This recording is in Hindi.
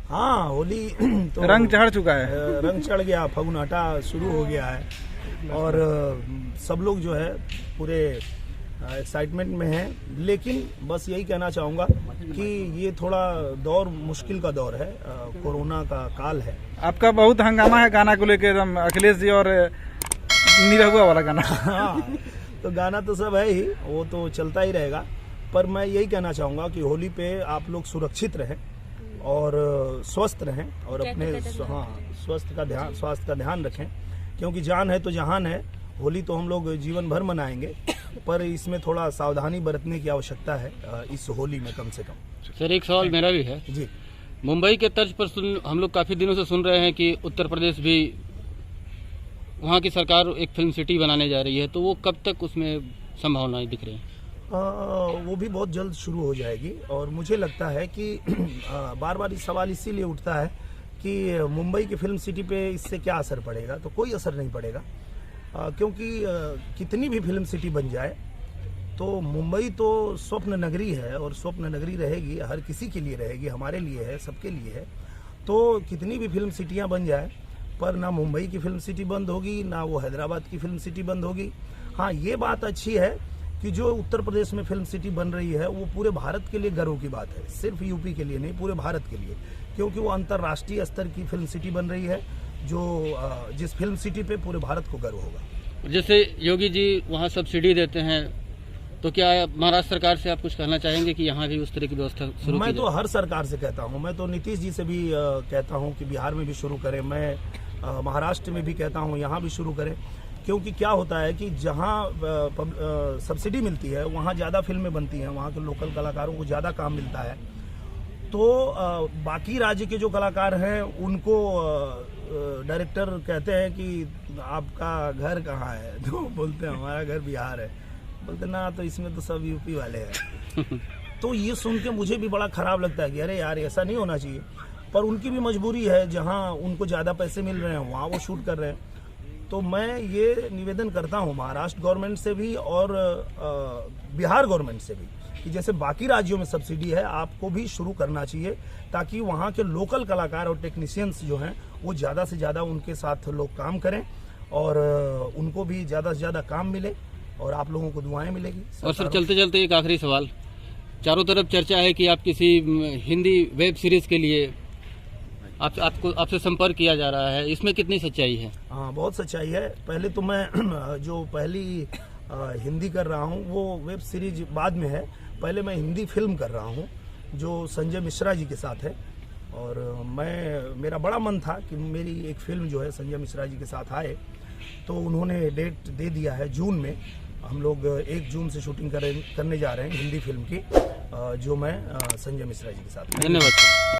हाँ, होली तो रंग चढ़ चुका है। रंग चढ़ गया, फगुन हटा शुरू हो गया है और सब लोग जो है पूरे एक्साइटमेंट में हैं। लेकिन बस यही कहना चाहूँगा कि ये थोड़ा दौर मुश्किल का दौर है, कोरोना का काल है। आपका बहुत हंगामा है गाना को लेकर, एकदम अखिलेश जी और निरहुआ वाला गाना। हाँ, तो गाना तो सब है ही, वो तो चलता ही रहेगा। पर मैं यही कहना चाहूँगा कि होली पे आप लोग सुरक्षित रहें और स्वस्थ रहें और अपने स्वास्थ्य का ध्यान रखें, क्योंकि जान है तो जहान है। होली तो हम लोग जीवन भर मनाएंगे, पर इसमें थोड़ा सावधानी बरतने की आवश्यकता है इस होली में कम से कम। सर, एक सवाल मेरा भी है जी। मुंबई के तर्ज पर हम लोग काफ़ी दिनों से सुन रहे हैं कि उत्तर प्रदेश भी वहाँ की सरकार एक फिल्म सिटी बनाने जा रही है, तो वो कब तक उसमें संभावनाएं दिख रही हैं? वो भी बहुत जल्द शुरू हो जाएगी और मुझे लगता है कि बार बार सवाल इसीलिए उठता है कि मुंबई की फिल्म सिटी पे इससे क्या असर पड़ेगा। तो कोई असर नहीं पड़ेगा, क्योंकि कितनी भी फिल्म सिटी बन जाए तो मुंबई तो स्वप्न नगरी है और स्वप्न नगरी रहेगी, हर किसी के लिए रहेगी, हमारे लिए है, सबके लिए है। तो कितनी भी फिल्म सिटियां बन जाए, पर ना मुंबई की फिल्म सिटी बंद होगी, ना वो हैदराबाद की फिल्म सिटी बंद होगी। हाँ, ये बात अच्छी है कि जो उत्तर प्रदेश में फिल्म सिटी बन रही है वो पूरे भारत के लिए गर्व की बात है, सिर्फ यूपी के लिए नहीं, पूरे भारत के लिए, क्योंकि वो अंतर्राष्ट्रीय स्तर की फिल्म सिटी बन रही है, जो जिस फिल्म सिटी पे पूरे भारत को गर्व होगा। जैसे योगी जी वहाँ सब्सिडी देते हैं, तो क्या महाराष्ट्र सरकार से आप कुछ कहना चाहेंगे कि यहाँ भी उस तरह की व्यवस्था शुरू की मैं तो जाए? हर सरकार से कहता हूँ, मैं तो नीतीश जी से भी कहता हूँ कि बिहार में भी शुरू करें, मैं महाराष्ट्र में भी कहता हूँ यहाँ भी शुरू करें। क्योंकि क्या होता है कि जहाँ सब्सिडी मिलती है वहाँ ज़्यादा फिल्में बनती हैं, वहाँ के लोकल कलाकारों को ज़्यादा काम मिलता है। तो बाकी राज्य के जो कलाकार हैं उनको डायरेक्टर कहते हैं कि आपका घर कहाँ है, तो बोलते हैं हमारा घर बिहार है। बोलते ना, तो इसमें तो सब यूपी वाले हैं। तो ये सुन के मुझे भी बड़ा खराब लगता है कि अरे यार, ऐसा नहीं होना चाहिए। पर उनकी भी मजबूरी है, जहाँ उनको ज़्यादा पैसे मिल रहे हैं वहाँ वो शूट कर रहे हैं। तो मैं ये निवेदन करता हूँ महाराष्ट्र गवर्नमेंट से भी और बिहार गवर्नमेंट से भी कि जैसे बाकी राज्यों में सब्सिडी है, आपको भी शुरू करना चाहिए, ताकि वहाँ के लोकल कलाकार और टेक्नीशियंस जो हैं वो ज़्यादा से ज़्यादा उनके साथ लोग काम करें और उनको भी ज़्यादा से ज़्यादा काम मिले और आप लोगों को दुआएं मिलेगी। और सर, चलते चलते एक आखिरी सवाल, चारों तरफ चर्चा है कि आप किसी हिंदी वेब सीरीज के लिए आपसे संपर्क किया जा रहा है, इसमें कितनी सच्चाई है? हाँ, बहुत सच्चाई है। पहले तो मैं जो पहली हिंदी कर रहा हूँ वो वेब सीरीज बाद में है, पहले मैं हिंदी फिल्म कर रहा हूँ जो संजय मिश्रा जी के साथ है। और मेरा बड़ा मन था कि मेरी एक फिल्म जो है संजय मिश्रा जी के साथ आए, तो उन्होंने डेट दे दिया है जून में। हम लोग 1 जून से शूटिंग करने जा रहे हैं हिंदी फिल्म की, जो मैं संजय मिश्रा जी के साथ। धन्यवाद।